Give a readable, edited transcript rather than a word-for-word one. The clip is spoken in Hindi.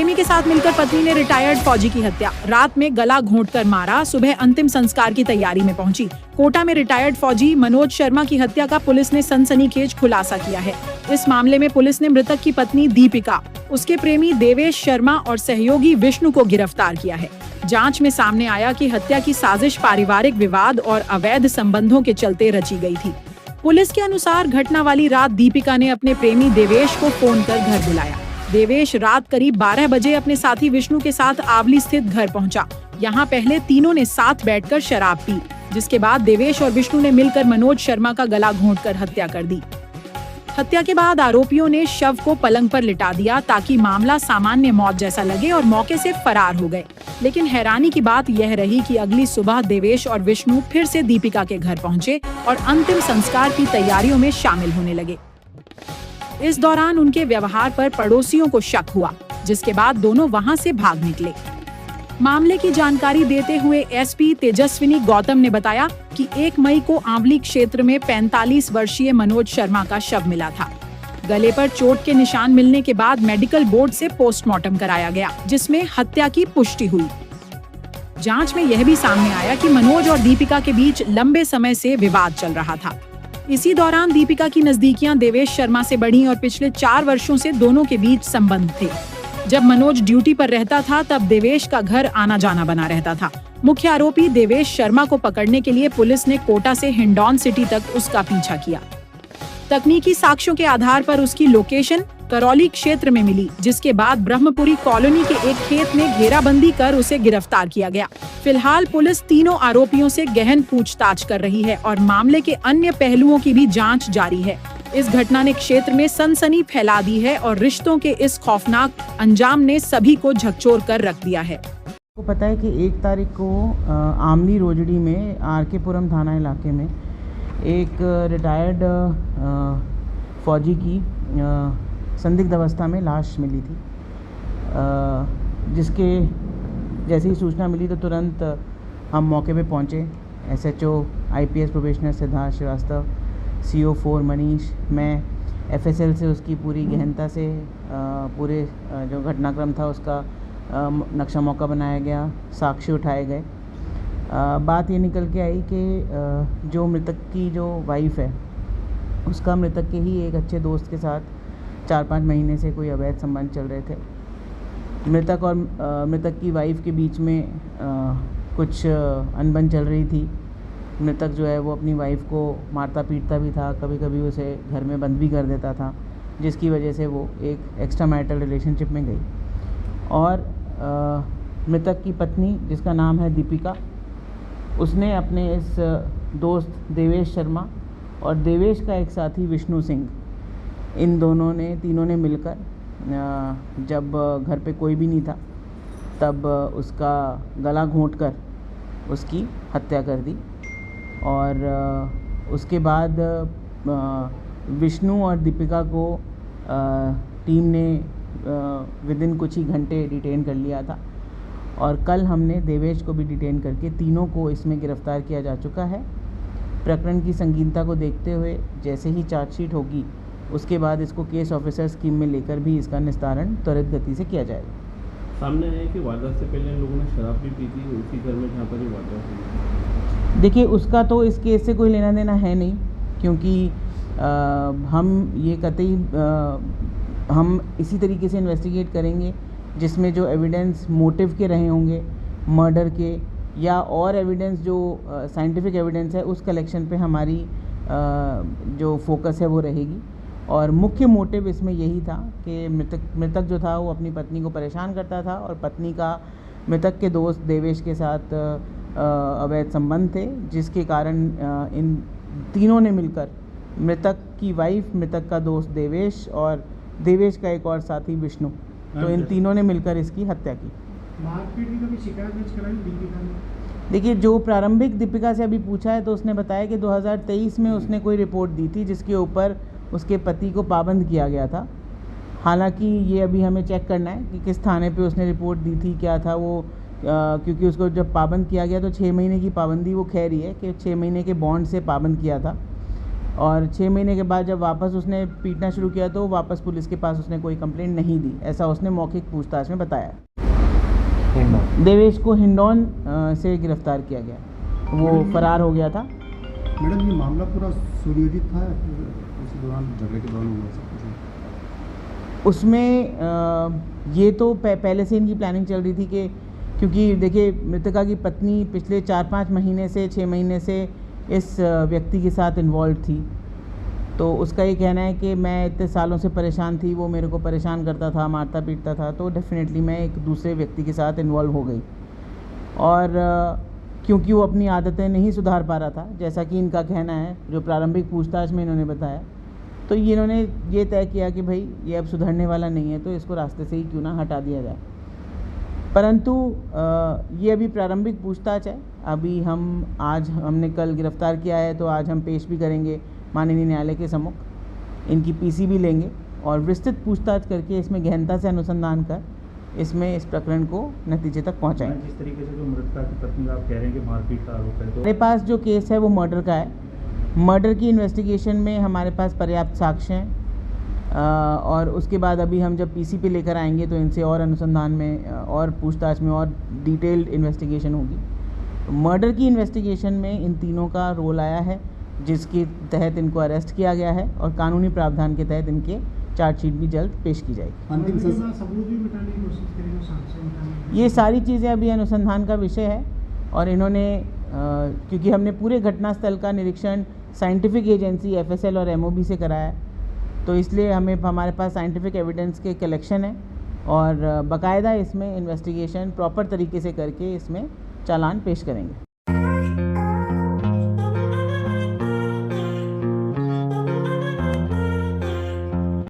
प्रेमी के साथ मिलकर पत्नी ने रिटायर्ड फौजी की हत्या, रात में गला घोंटकर मारा, सुबह अंतिम संस्कार की तैयारी में पहुंची। कोटा में रिटायर्ड फौजी मनोज शर्मा की हत्या का पुलिस ने सनसनीखेज खुलासा किया है। इस मामले में पुलिस ने मृतक की पत्नी दीपिका, उसके प्रेमी देवेश शर्मा और सहयोगी विष्णु को गिरफ्तार किया है। जांच में सामने आया कि हत्या की साजिश पारिवारिक विवाद और अवैध संबंधों के चलते रची गई थी। पुलिस के अनुसार घटना वाली रात दीपिका ने अपने प्रेमी देवेश को फोन कर घर बुलाया। देवेश रात करीब 12 बजे अपने साथी विष्णु के साथ आवली स्थित घर पहुंचा। यहाँ पहले तीनों ने साथ बैठकर शराब पी, जिसके बाद देवेश और विष्णु ने मिलकर मनोज शर्मा का गला घोंटकर हत्या कर दी। हत्या के बाद आरोपियों ने शव को पलंग पर लिटा दिया ताकि मामला सामान्य मौत जैसा लगे और मौके से फरार हो गए। लेकिन हैरानी की बात यह रही कि अगली सुबह देवेश और विष्णु फिर से दीपिका के घर पहुंचे और अंतिम संस्कार की तैयारियों में शामिल होने लगे। इस दौरान उनके व्यवहार पर पड़ोसियों को शक हुआ, जिसके बाद दोनों वहां से भाग निकले। मामले की जानकारी देते हुए एसपी तेजस्विनी गौतम ने बताया कि 1 मई को आंवली क्षेत्र में 45 वर्षीय मनोज शर्मा का शव मिला था। गले पर चोट के निशान मिलने के बाद मेडिकल बोर्ड से पोस्टमार्टम कराया गया, जिसमें हत्या की पुष्टि हुई। जांच में यह भी सामने आया कि मनोज और दीपिका के बीच लंबे समय से विवाद चल रहा था। इसी दौरान दीपिका की नजदीकियां देवेश शर्मा से बढ़ी और पिछले 4 वर्षों से दोनों के बीच संबंध थे। जब मनोज ड्यूटी पर रहता था तब देवेश का घर आना जाना बना रहता था। मुख्य आरोपी देवेश शर्मा को पकड़ने के लिए पुलिस ने कोटा से हिंडौन सिटी तक उसका पीछा किया। तकनीकी साक्ष्यों के आधार पर उसकी लोकेशन करौली क्षेत्र में मिली, जिसके बाद ब्रह्मपुरी कॉलोनी के एक खेत में घेराबंदी कर उसे गिरफ्तार किया गया। फिलहाल पुलिस तीनों आरोपियों से गहन पूछताछ कर रही है और मामले के अन्य पहलुओं की भी जांच जारी है। इस घटना ने क्षेत्र में सनसनी फैला दी है और रिश्तों के इस खौफनाक अंजाम ने सभी को झकझोर कर रख दिया है। आपको पता है कि 1 तारीख को आमली रोजड़ी में आर.के. पुरम थाना इलाके में एक रिटायर्ड फौजी की संदिग्ध अवस्था में लाश मिली थी, जिसके जैसे ही सूचना मिली तो तुरंत हम मौके पे पहुंचे। SHO IPS probationer Siddharth Srivastava, CO 4 Manish, मैं एफएसएल से उसकी पूरी गहनता से पूरे जो घटनाक्रम था उसका नक्शा मौका बनाया गया, साक्ष्य उठाए गए। बात ये निकल के आई कि जो मृतक की जो वाइफ है उसका मृतक के ही एक अच्छे दोस्त के साथ 4-5 महीने से कोई अवैध संबंध चल रहे थे। मृतक और मृतक की वाइफ के बीच में कुछ अनबन चल रही थी। मृतक जो है वो अपनी वाइफ को मारता पीटता भी था, कभी कभी उसे घर में बंद भी कर देता था, जिसकी वजह से वो एक एक्स्ट्रा मैरिटल रिलेशनशिप में गई। और मृतक की पत्नी जिसका नाम है दीपिका, उसने अपने इस दोस्त देवेश शर्मा और देवेश का एक साथी विष्णु सिंह, इन तीनों ने मिलकर जब घर पे कोई भी नहीं था तब उसका गला घोंटकर उसकी हत्या कर दी। और उसके बाद विष्णु और दीपिका को टीम ने विदिन कुछ ही घंटे डिटेन कर लिया था और कल हमने देवेश को भी डिटेन करके तीनों को इसमें गिरफ्तार किया जा चुका है। प्रकरण की संगीनता को देखते हुए जैसे ही चार्जशीट होगी उसके बाद इसको केस ऑफिसर स्कीम में लेकर भी इसका निस्तारण त्वरित गति से किया जाएगा। सामने है कि वारदात से पहले इन लोगों ने शराब भी पी थी उसी घर में जहाँ पर ये वारदात हुई। देखिए, उसका तो इस केस से कोई लेना देना है नहीं, क्योंकि हम ये कतई हम इसी तरीके से इन्वेस्टिगेट करेंगे जिसमें जो एविडेंस मोटिव के रहे होंगे, मर्डर के या और एविडेंस जो साइंटिफिक एविडेंस है, उस कलेक्शन पे हमारी जो फोकस है वो रहेगी। और मुख्य मोटिव इसमें यही था कि मृतक जो था वो अपनी पत्नी को परेशान करता था और पत्नी का मृतक के दोस्त देवेश के साथ अवैध संबंध थे, जिसके कारण इन तीनों ने मिलकर मृतक की वाइफ, मृतक का दोस्त देवेश और देवेश का एक और साथी विष्णु, तो इन तीनों ने मिलकर इसकी हत्या की। मारपीट की कभी शिकायत दर्ज कराई दीपिका ने? देखिए, जो प्रारंभिक दीपिका से अभी पूछा है तो उसने बताया कि 2023 में उसने कोई रिपोर्ट दी थी जिसके ऊपर उसके पति को पाबंद किया गया था। हालांकि ये अभी हमें चेक करना है कि किस थाने पे उसने रिपोर्ट दी थी, क्या था वो, क्योंकि उसको जब पाबंद किया गया तो 6 महीने की पाबंदी वो खैर ही है कि 6 महीने के बॉन्ड से पाबंद किया था। और 6 महीने के बाद जब वापस उसने पीटना शुरू किया तो वापस पुलिस के पास उसने कोई कंप्लेंट नहीं दी, ऐसा उसने मौखिक पूछताछ में बताया। देवेश को हिंडौन से गिरफ्तार किया गया, वो फरार हो गया था। मैडम, ये मामला पूरा सुनियोजित था उस दौरान, झगड़े के दौरान हुआ सब कुछ? उसमें ये तो पहले से इनकी प्लानिंग चल रही थी कि क्योंकि देखिए मृतका की पत्नी पिछले 4-5 महीने से 6 महीने से इस व्यक्ति के साथ इन्वॉल्व थी, तो उसका ये कहना है कि मैं इतने सालों से परेशान थी, वो मेरे को परेशान करता था, मारता पीटता था, तो डेफिनेटली मैं एक दूसरे व्यक्ति के साथ इन्वॉल्व हो गई। और क्योंकि वो अपनी आदतें नहीं सुधार पा रहा था, जैसा कि इनका कहना है, जो प्रारंभिक पूछताछ में इन्होंने बताया, तो इन्होंने ये तय किया कि भाई ये अब सुधरने वाला नहीं है, तो इसको रास्ते से ही क्यों ना हटा दिया जाए। परंतु ये अभी प्रारंभिक पूछताछ है। अभी आज हमने कल गिरफ्तार किया है, तो आज हम पेश भी करेंगे माननीय न्यायालय के सम्मुख, इनकी पीसी भी लेंगे और विस्तृत पूछताछ करके इसमें गहनता से अनुसंधान कर इसमें इस प्रकरण को नतीजे तक पहुंचाएंगे। जिस तरीके से जो मृतका की पत्नी आप कह रहे हैं कि मारपीट का आरोप है, तो हमारे पास जो केस है वो मर्डर का है। मर्डर की इन्वेस्टिगेशन में हमारे पास पर्याप्त साक्ष्य हैं और उसके बाद अभी हम जब पीसी पे लेकर आएंगे तो इनसे और अनुसंधान में और पूछताछ में और डिटेल्ड इन्वेस्टिगेशन होगी। मर्डर की इन्वेस्टिगेशन में इन तीनों का रोल आया है, जिसके तहत इनको अरेस्ट किया गया है और कानूनी प्रावधान के तहत इनके चार्जशीट भी जल्द पेश की जाएगी। अंतिम सबूत भी मिटाने की कोशिश करेंगे, साक्ष्य मिटाने की। ये सारी चीज़ें अभी अनुसंधान का विषय है और इन्होंने क्योंकि हमने पूरे घटनास्थल का निरीक्षण साइंटिफिक एजेंसी FSL और MOB से कराया, तो इसलिए हमारे पास साइंटिफिक एविडेंस के कलेक्शन है और बाकायदा इसमें इन्वेस्टिगेशन प्रॉपर तरीके से करके इसमें चालान पेश करेंगे।